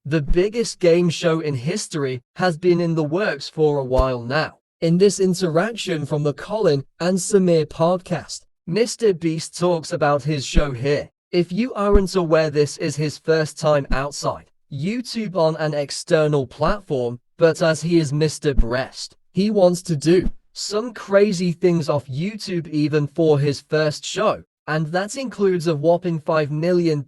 The biggest game show in history has been in the works for a while now. In this interaction from the Colin and Samir podcast, Mrbeast talks about his show here. If you aren't aware, this is his first time outside YouTube on an external platform, but as he is Mrbeast, he wants to do some crazy things off YouTube even for his first show, and that includes a whopping $5 million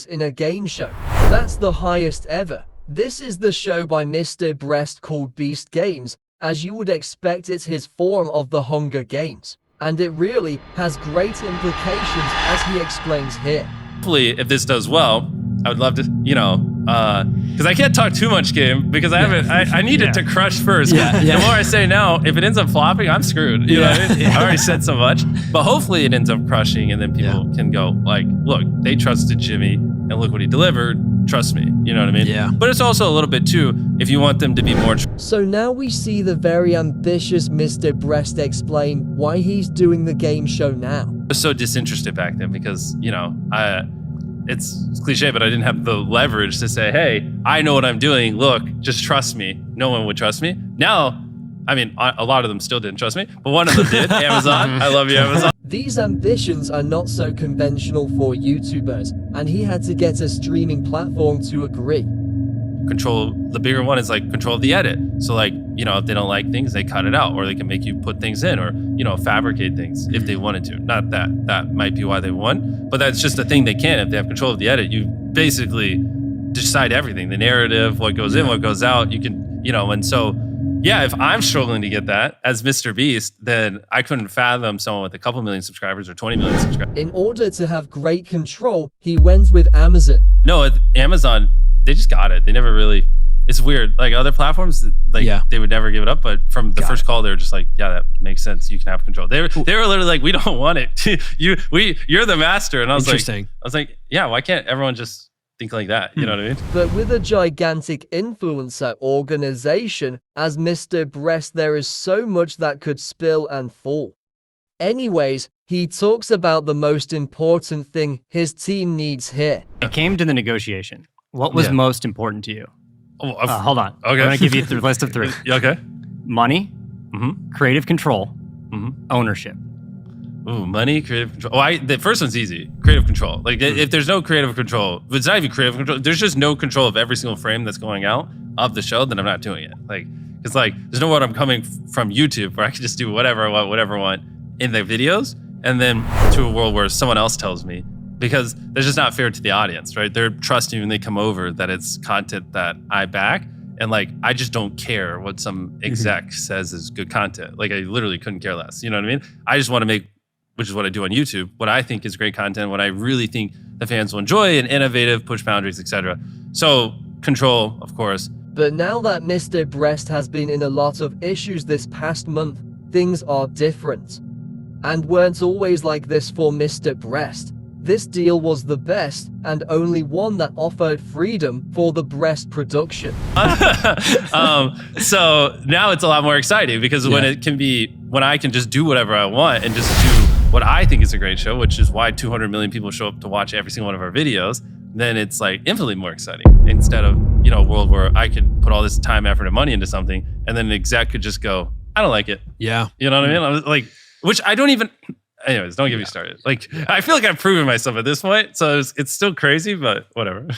in a game show. That's the highest ever. This is the show by Mrbeast called Beast Games. As you would expect, it's his form of the Hunger Games, and it really has great implications as he explains here. Hopefully, if this does well, I would love to, because I can't talk too much game because I need it to crush first. The more I say now, if it ends up flopping, I'm screwed. You know what I mean? I already said so much, but hopefully it ends up crushing, and then people can go like, look, they trusted Jimmy, and look what he delivered. Trust me, you know what I mean? Yeah. But it's also a little bit too, if you want them to be more. So now we see the very ambitious Mrbeast explain why he's doing the game show now. I was so disinterested back then because, it's cliche, but I didn't have the leverage to say, hey, I know what I'm doing. Look, just trust me. No one would trust me. Now, I mean, a lot of them still didn't trust me, but one of them did. Amazon. I love you, Amazon. These ambitions are not so conventional for YouTubers, and he had to get a streaming platform to agree. Control, the bigger one is like control of the edit. So like, if they don't like things, they cut it out, or they can make you put things in, or, fabricate things if they wanted to. Not that might be why they won, but that's just a thing they can. If they have control of the edit, you basically decide everything, the narrative, what goes in, what goes out. You can, and so, yeah, if I'm struggling to get that as Mrbeast, then I couldn't fathom someone with a couple million subscribers or 20 million subscribers. In order to have great control, he went with Amazon. No, Amazon, they just got it. They never really, it's weird. Like other platforms, they would never give it up. But from the first call, they were just like, yeah, that makes sense. You can have control. They were literally like, we don't want it. You're the master. And I was like, yeah, why can't everyone just think like that? You know what I mean? But with a gigantic influencer organization as Mrbeast, there is so much that could spill and fall. Anyways, he talks about the most important thing his team needs here. It came to the negotiation. What was most important to you? Hold on. Okay. I'm going to give you the list of three. Okay. Money, creative control, ownership. Ooh, money, creative control. The first one's easy. Creative control. Like, if there's no creative control, if it's not even creative control, there's just no control of every single frame that's going out of the show, then I'm not doing it. Like, it's like, there's no way I'm coming from YouTube where I can just do whatever I want in the videos, and then to a world where someone else tells me, because that's just not fair to the audience, right? They're trusting when they come over that it's content that I back. And like, I just don't care what some exec says is good content. Like, I literally couldn't care less. You know what I mean? I just want to make, which is what I do on YouTube, what I think is great content, what I really think the fans will enjoy, and innovative, push boundaries, etc. So control, of course. But now that Mrbeast has been in a lot of issues this past month, things are different. And weren't always like this for Mrbeast. This deal was the best and only one that offered freedom for the breast production. So now it's a lot more exciting because when I can just do whatever I want and just do what I think is a great show, which is why 200 million people show up to watch every single one of our videos, then it's like infinitely more exciting instead of, a world where I could put all this time, effort, and money into something and then an exec could just go, I don't like it. Yeah. You know what I mean? I was like, which I don't even, anyways, don't get me started. Like, I feel like I've proven myself at this point, so it's still crazy, but whatever.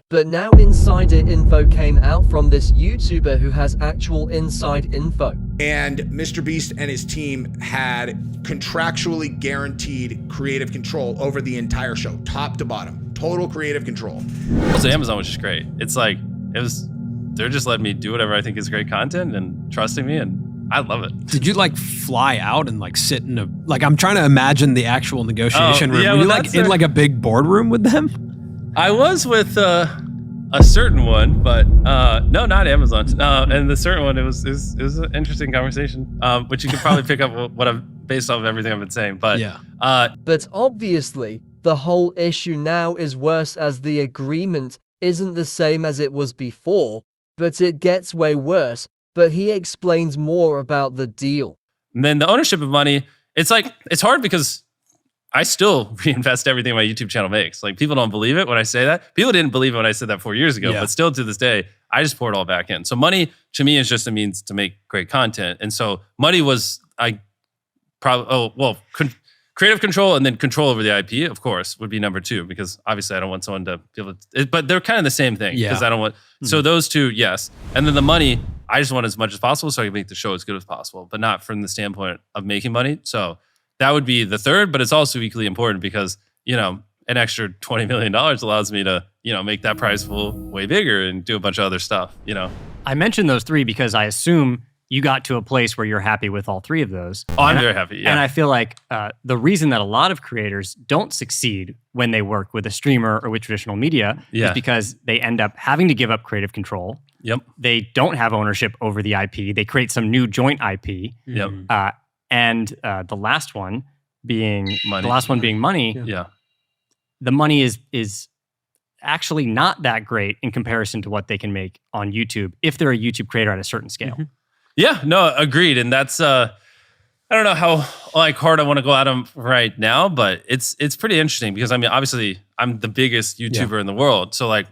But now insider info came out from this YouTuber who has actual inside info. And Mrbeast and his team had contractually guaranteed creative control over the entire show, top to bottom, total creative control. Also, Amazon was just great. It's like, they're just letting me do whatever I think is great content and trusting me, and I love it. Did you like fly out and like sit in I'm trying to imagine the actual negotiation room. Were you like in like a big boardroom with them? I was with a certain one, but no, not Amazon. And the certain one, it was an interesting conversation, which you could probably pick up what I've based off of everything I've been saying. But but obviously, the whole issue now is worse as the agreement isn't the same as it was before, but it gets way worse. But he explains more about the deal. And then the ownership of money, it's hard because I still reinvest everything my YouTube channel makes. Like, people don't believe it when I say that. People didn't believe it when I said that 4 years ago, but still to this day, I just pour it all back in. So money to me is just a means to make great content. And so money was, creative control and then control over the IP, of course, would be number 2, because obviously I don't want someone to be able to, but they're kind of the same thing, because I don't want, so those two, yes. And then the money, I just want as much as possible so I can make the show as good as possible, but not from the standpoint of making money. So that would be the third, but it's also equally important because, an extra $20 million allows me to, make that prize pool way bigger and do a bunch of other stuff, I mentioned those 3 because I assume you got to a place where you're happy with all 3 of those. Oh, I'm very happy, yeah. And I feel like the reason that a lot of creators don't succeed when they work with a streamer or with traditional media is because they end up having to give up creative control. Yep. They don't have ownership over the IP. They create some new joint IP. Yep. And the last one being money. Yeah. The money is actually not that great in comparison to what they can make on YouTube if they're a YouTube creator at a certain scale. Mm-hmm. Yeah, no, agreed. And that's I don't know how hard I want to go at them right now, but it's pretty interesting because obviously I'm the biggest YouTuber in the world. So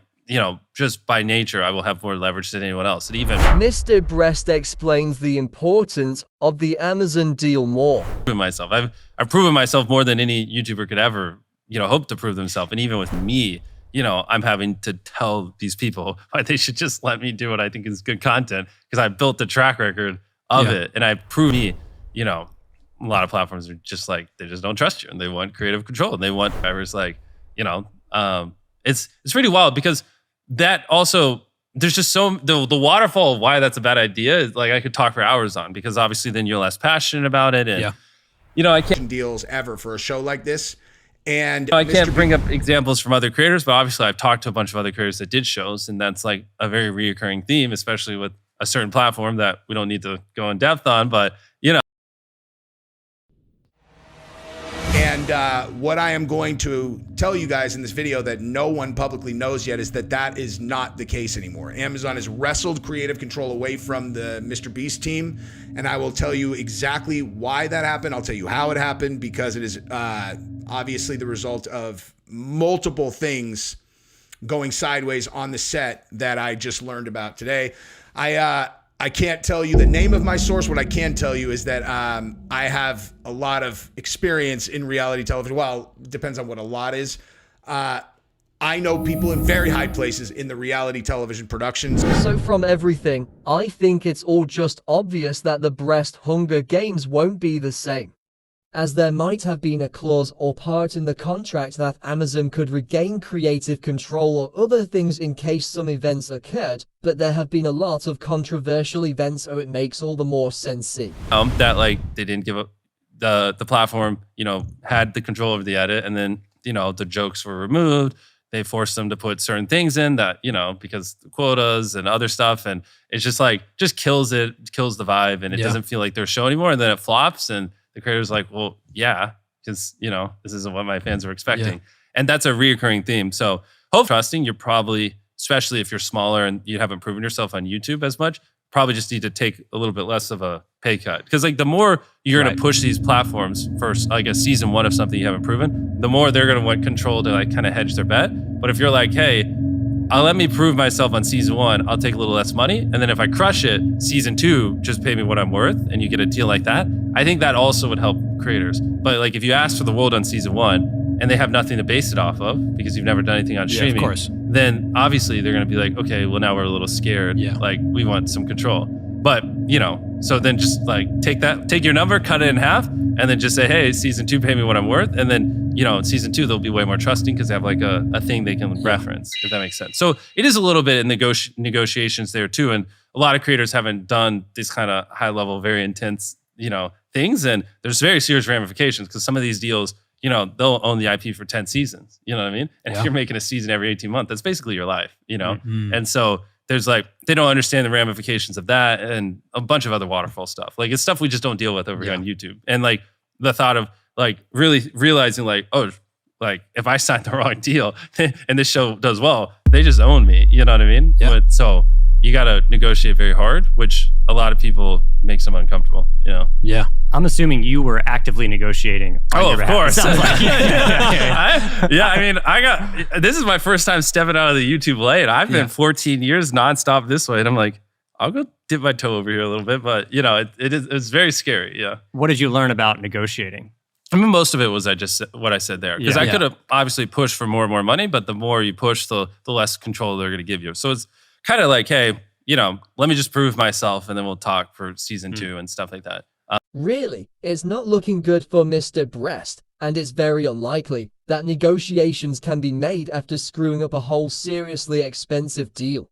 just by nature, I will have more leverage than anyone else. And even Mrbeast explains the importance of the Amazon deal more. Myself. I've proven myself more than any YouTuber could ever, hope to prove themselves. And even with me, I'm having to tell these people why they should just let me do what I think is good content because I built the track record of it. And I proved me, a lot of platforms are just they just don't trust you and they want creative control and they want whatever's it's pretty wild because that also, there's just the waterfall of why that's a bad idea is I could talk for hours on because obviously then you're less passionate about it. And, I can't deals ever for a show like this. And I can't bring up examples from other creators, but obviously I've talked to a bunch of other creators that did shows, and that's a very reoccurring theme, especially with a certain platform that we don't need to go in depth on, but And what I am going to tell you guys in this video that no one publicly knows yet is that is not the case anymore. Amazon has wrestled creative control away from the Mrbeast team, and I will tell you exactly why that happened. I'll tell you how it happened because it is obviously the result of multiple things going sideways on the set that I just learned about today. I can't tell you the name of my source. What I can tell you is that I have a lot of experience in reality television. Well, it depends on what a lot is. I know people in very high places in the reality television productions. So from everything, I think it's all just obvious that the Mrbeast Hunger Games won't be the same, as there might have been a clause or part in the contract that Amazon could regain creative control or other things in case some events occurred, but there have been a lot of controversial events, so it makes all the more sense. That they didn't give up the platform, had the control over the edit, and then, the jokes were removed. They forced them to put certain things in that, because the quotas and other stuff, and it's just just kills the vibe, and it doesn't feel like their show anymore, and then it flops, and the creator's well, yeah, because, this isn't what my fans were expecting. Yeah. And that's a reoccurring theme. So hope trusting, you're probably, especially if you're smaller and you haven't proven yourself on YouTube as much, probably just need to take a little bit less of a pay cut. Because the more you're going to push these platforms for a season 1 of something you haven't proven, the more they're going to want control to kind of hedge their bet. But if you're hey, let me prove myself on season 1, I'll take a little less money. And then if I crush it, season 2, just pay me what I'm worth, and you get a deal like that. I think that also would help creators. But if you ask for the world on season 1 and they have nothing to base it off of because you've never done anything on streaming, of course, then obviously they're going to be okay, well, now we're a little scared. Yeah. We want some control. But, so then just take your number, cut it in half, and then just say, hey, season 2, pay me what I'm worth. And then, in season 2, they'll be way more trusting because they have a thing they can reference, if that makes sense. So it is a little bit in negotiations there too. And a lot of creators haven't done these kind of high level, very intense, things. And there's very serious ramifications because some of these deals, they'll own the IP for 10 seasons. You know what I mean? And if you're making a season every 18 months, that's basically your life, Mm-hmm. And so there's they don't understand the ramifications of that and a bunch of other waterfall stuff. It's stuff we just don't deal with over here on YouTube. And the thought of really realizing if I signed the wrong deal and this show does well, they just own me. You know what I mean? Yeah. But so you got to negotiate very hard, which a lot of people makes them uncomfortable, you know? Yeah. I'm assuming you were actively negotiating. Oh, of course. Sounds like. I mean, this is my first time stepping out of the YouTube lane. I've been 14 years nonstop this way. And I'm like, I'll go dip my toe over here a little bit. But, you know, it's very scary. Yeah. What did you learn about negotiating? I mean, most of it was what I said there. Because I could have obviously pushed for more and more money, but the more you push, the less control they're going to give you. So it's kind of like, hey, you know, let me just prove myself and then we'll talk for season 2 and stuff like that. Really, it's not looking good for Mrbeast, and it's very unlikely that negotiations can be made after screwing up a whole seriously expensive deal.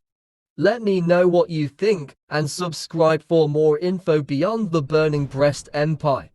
Let me know what you think and subscribe for more info beyond the Burning Breast Empire.